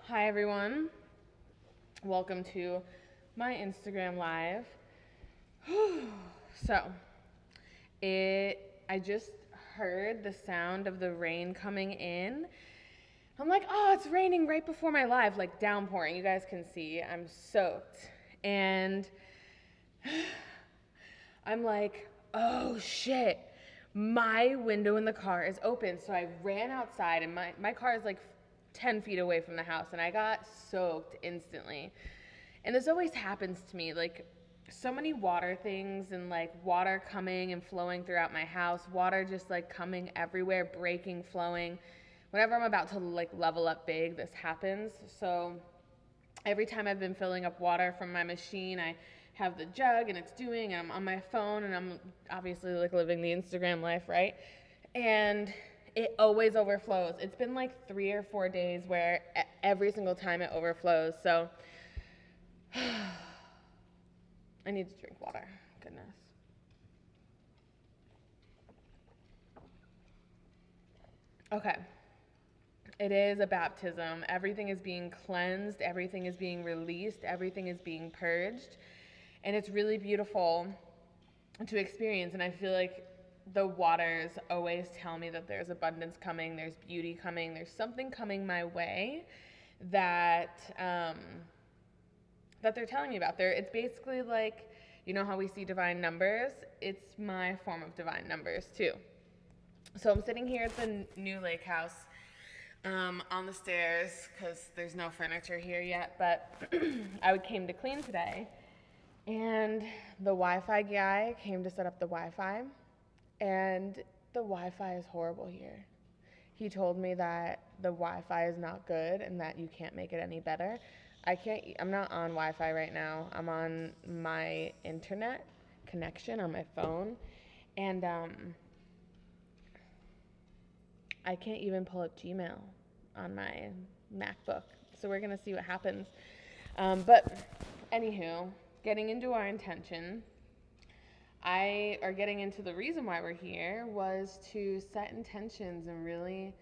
Hi everyone, welcome to my Instagram live. So, I just heard the sound of the rain coming in. I'm like, oh, it's raining right before my live, like downpouring. You guys can see I'm soaked. And I'm like, oh shit, my window in the car is open. So I ran outside, and my car is like 10 feet away from the house, and I got soaked instantly. And this always happens to me, like so many water things, and like water coming and flowing throughout my house, water just like coming everywhere, breaking, flowing. Whenever I'm about to like level up big, this happens. So every time I've been filling up water from my machine, I have the jug and it's doing, and I'm on my phone and I'm obviously like living the Instagram life, right? And it always overflows. It's been like 3 or 4 days where every single time it overflows. So I need to drink water. Goodness. Okay. It is a baptism. Everything is being cleansed, everything is being released, everything is being purged. And it's really beautiful to experience. And I feel like the waters always tell me that there's abundance coming, there's beauty coming, there's something coming my way that that they're telling me about. It's basically like, you know how we see divine numbers? It's my form of divine numbers too. So I'm sitting here at the new lake house on the stairs because there's no furniture here yet, but I came to clean today, and the Wi-Fi guy came to set up the Wi-Fi, and the Wi-Fi is horrible here. He told me that the Wi-Fi is not good and that you can't make it any better. I'm not on Wi-Fi right now. I'm on my internet connection on my phone, and I can't even pull up Gmail on my MacBook. So we're gonna see what happens. But anywho, getting into our intention, getting into the reason why we're here was to set intentions and really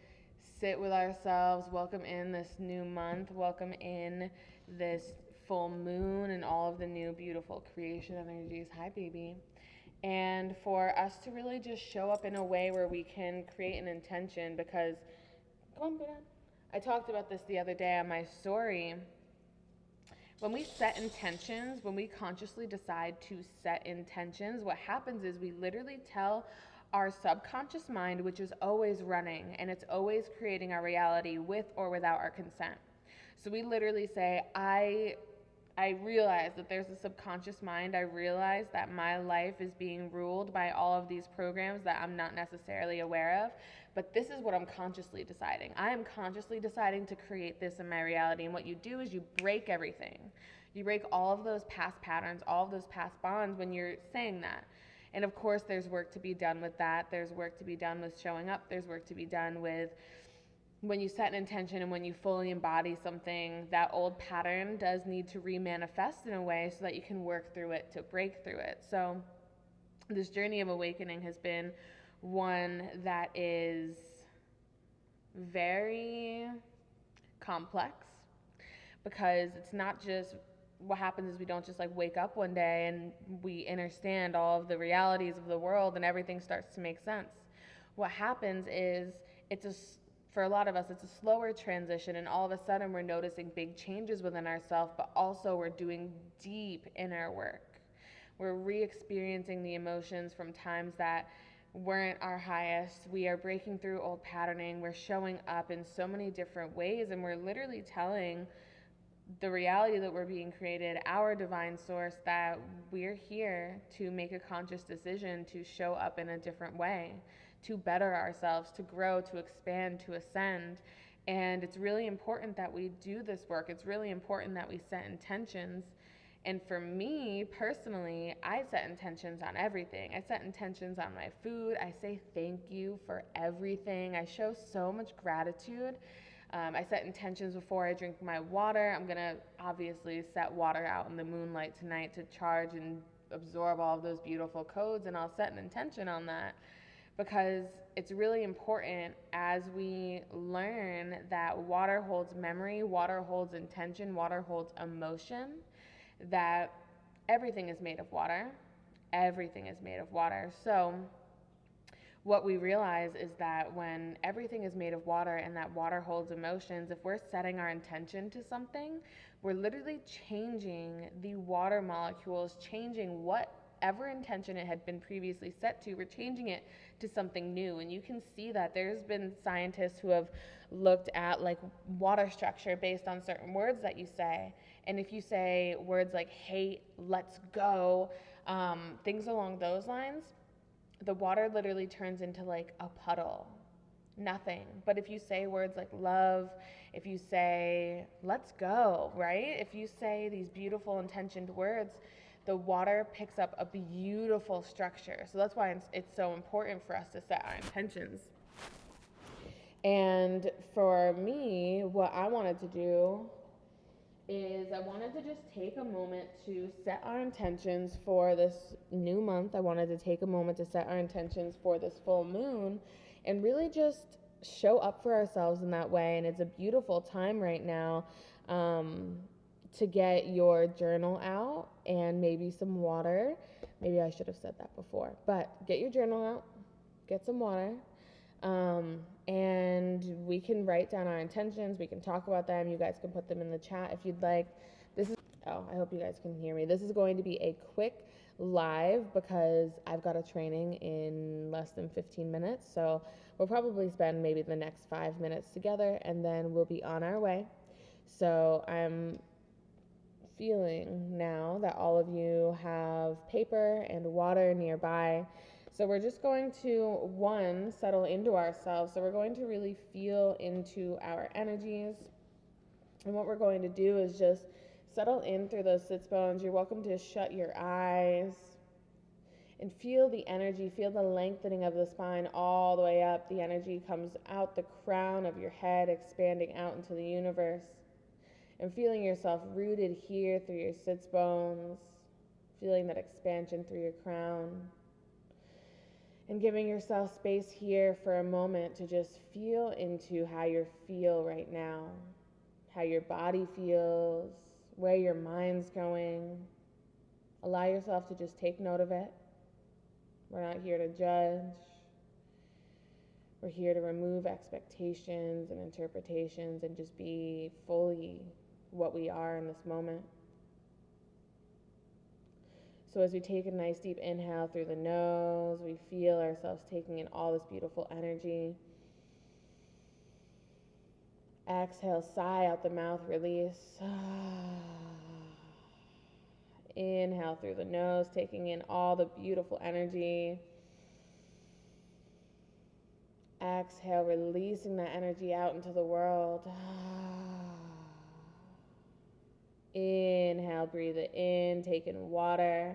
sit with ourselves, welcome in this new month, welcome in this full moon and all of the new beautiful creation energies. Hi, baby. And for us to really just show up in a way where we can create an intention, because, come on, Buddha. I talked about this the other day on my story. When we set intentions, when we consciously decide to set intentions, what happens is we literally tell our subconscious mind, which is always running and it's always creating our reality with or without our consent. So we literally say, I realize that there's a subconscious mind. I realize that my life is being ruled by all of these programs that I'm not necessarily aware of, but this is what I'm consciously deciding. I am consciously deciding to create this in my reality. And what you do is you break everything. You break all of those past patterns, all of those past bonds when you're saying that. And of course, there's work to be done with that. There's work to be done with showing up. There's work to be done with when you set an intention and when you fully embody something, that old pattern does need to remanifest in a way so that you can work through it to break through it. So this journey of awakening has been one that is very complex, because it's not just what happens is we don't just like wake up one day and we understand all of the realities of the world and everything starts to make sense. What happens is for a lot of us, it's a slower transition, and all of a sudden we're noticing big changes within ourselves, but also we're doing deep inner work. We're re-experiencing the emotions from times that weren't our highest. We are breaking through old patterning. We're showing up in so many different ways, and we're literally telling the reality that we're being created, our divine source, that we're here to make a conscious decision to show up in a different way, to better ourselves, to grow, to expand, to ascend. And it's really important that we do this work. It's really important that we set intentions. And for me personally, I set intentions on everything. I set intentions on my food. I say thank you for everything. I show so much gratitude. I set intentions before I drink my water. I'm going to obviously set water out in the moonlight tonight to charge and absorb all of those beautiful codes, and I'll set an intention on that. because it's really important as we learn that water holds memory, water holds intention, water holds emotion, that everything is made of water. Everything is made of water. So what we realize is that when everything is made of water and that water holds emotions, if we're setting our intention to something, we're literally changing the water molecules, changing whatever intention it had been previously set to, we're changing it to something new. And you can see that there's been scientists who have looked at like water structure based on certain words that you say. And if you say words like hate, let's go, things along those lines, the water literally turns into like a puddle, nothing. But if you say words like love, if you say let's go, right? If you say these beautiful intentioned words, the water picks up a beautiful structure. So that's why it's so important for us to set our intentions. And for me, what I wanted to do is I wanted to just take a moment to set our intentions for this new month. I wanted to take a moment to set our intentions for this full moon and really just show up for ourselves in that way. And it's a beautiful time right now to get your journal out and maybe some water. Maybe I should have said that before, but get your journal out, get some water. And we can write down our intentions. We can talk about them. You guys can put them in the chat if you'd like. I hope you guys can hear me. This is going to be a quick live because I've got a training in less than 15 minutes. So we'll probably spend maybe the next 5 minutes together and then we'll be on our way. So I'm feeling now that all of you have paper and water nearby. So we're just going to, settle into ourselves. So we're going to really feel into our energies. And what we're going to do is just settle in through those sits bones. You're welcome to shut your eyes and feel the energy, feel the lengthening of the spine all the way up. The energy comes out the crown of your head, expanding out into the universe. And feeling yourself rooted here through your sits bones, feeling that expansion through your crown. And giving yourself space here for a moment to just feel into how you feel right now, how your body feels, where your mind's going. Allow yourself to just take note of it. We're not here to judge. We're here to remove expectations and interpretations and just be fully what we are in this moment. So as we take a nice deep inhale through the nose, we feel ourselves taking in all this beautiful energy. Exhale, sigh out the mouth, release. Inhale through the nose, taking in all the beautiful energy. Exhale, releasing that energy out into the world. Inhale, breathe it in, take in water.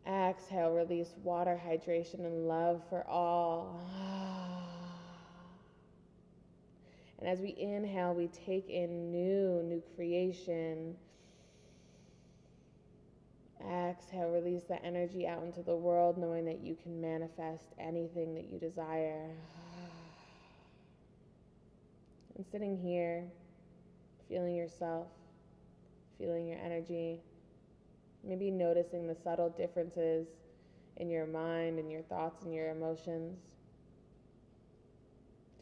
Exhale, release water, hydration, and love for all. And as we inhale, we take in new creation. Exhale, release that energy out into the world, knowing that you can manifest anything that you desire. And sitting here, feeling yourself, feeling your energy, maybe noticing the subtle differences in your mind and your thoughts and your emotions.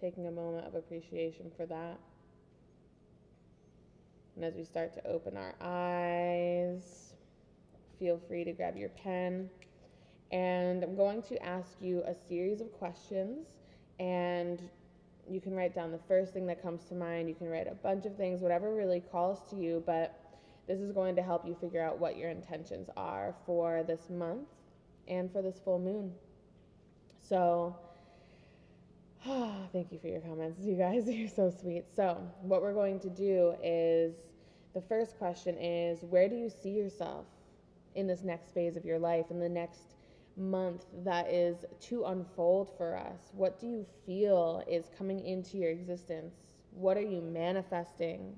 Taking a moment of appreciation for that. And as we start to open our eyes, feel free to grab your pen. And I'm going to ask you a series of questions, and you can write down the first thing that comes to mind. You can write a bunch of things, whatever really calls to you, but this is going to help you figure out what your intentions are for this month and for this full moon. So, thank you for your comments, you guys. You're so sweet. So, what we're going to do is, the first question is, where do you see yourself in this next phase of your life, in the next month that is to unfold for us? What do you feel is coming into your existence? What are you manifesting?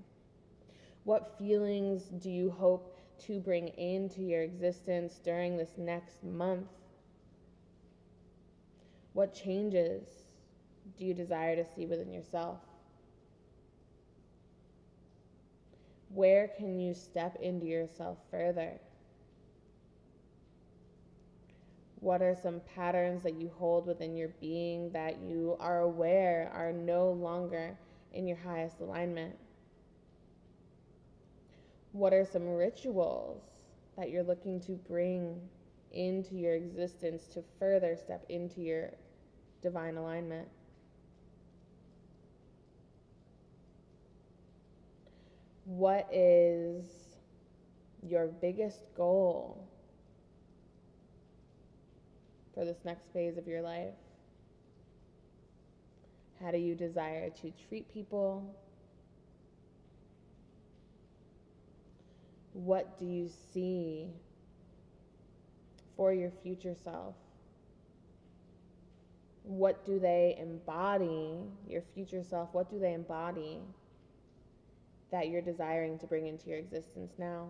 What feelings do you hope to bring into your existence during this next month? What changes do you desire to see within yourself? Where can you step into yourself further? What are some patterns that you hold within your being that you are aware are no longer in your highest alignment? What are some rituals that you're looking to bring into your existence to further step into your divine alignment? What is your biggest goal for this next phase of your life? How do you desire to treat people? What do you see for your future self? What do they embody, your future self, what do they embody that you're desiring to bring into your existence now?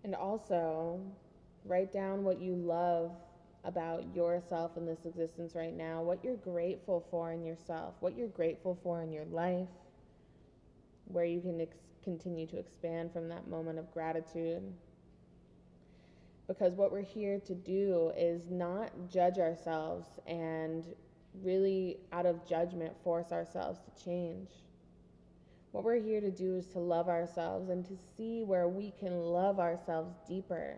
And also, write down what you love about yourself in this existence right now, what you're grateful for in yourself, what you're grateful for in your life, where you can continue to expand from that moment of gratitude. Because what we're here to do is not judge ourselves and really, out of judgment, force ourselves to change. What we're here to do is to love ourselves and to see where we can love ourselves deeper,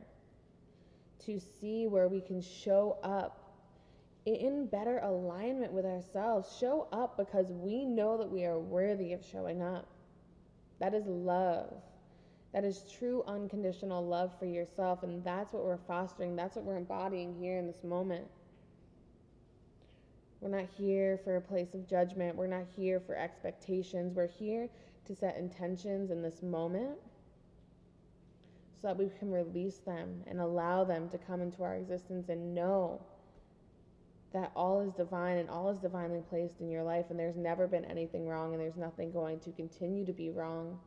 to see where we can show up in better alignment with ourselves. Show up because we know that we are worthy of showing up. That is love. That is true unconditional love for yourself, and that's what we're fostering. That's what we're embodying here in this moment. We're not here for a place of judgment. We're not here for expectations. We're here to set intentions in this moment so that we can release them and allow them to come into our existence and know that all is divine and all is divinely placed in your life, and there's never been anything wrong, and there's nothing going to continue to be wrong.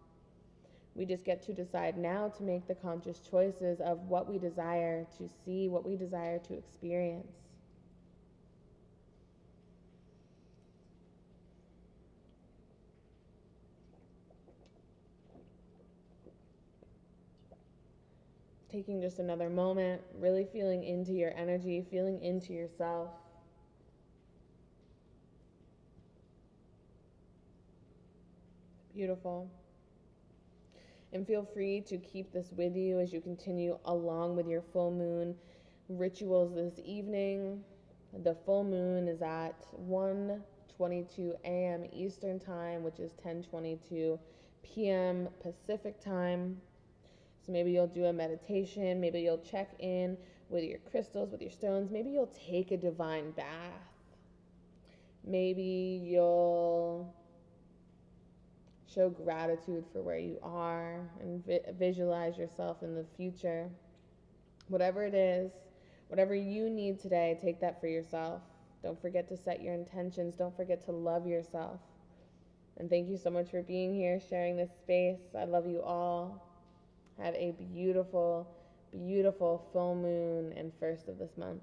We just get to decide now to make the conscious choices of what we desire to see, what we desire to experience. Taking just another moment, really feeling into your energy, feeling into yourself. Beautiful. And feel free to keep this with you as you continue along with your full moon rituals this evening. The full moon is at 1:22 a.m. Eastern Time, which is 10:22 p.m. Pacific Time. So maybe you'll do a meditation, maybe you'll check in with your crystals, with your stones, maybe you'll take a divine bath. Maybe you'll show gratitude for where you are and visualize yourself in the future. Whatever it is, whatever you need today, take that for yourself. Don't forget to set your intentions. Don't forget to love yourself. And thank you so much for being here, sharing this space. I love you all. Have a beautiful, beautiful full moon and first of this month.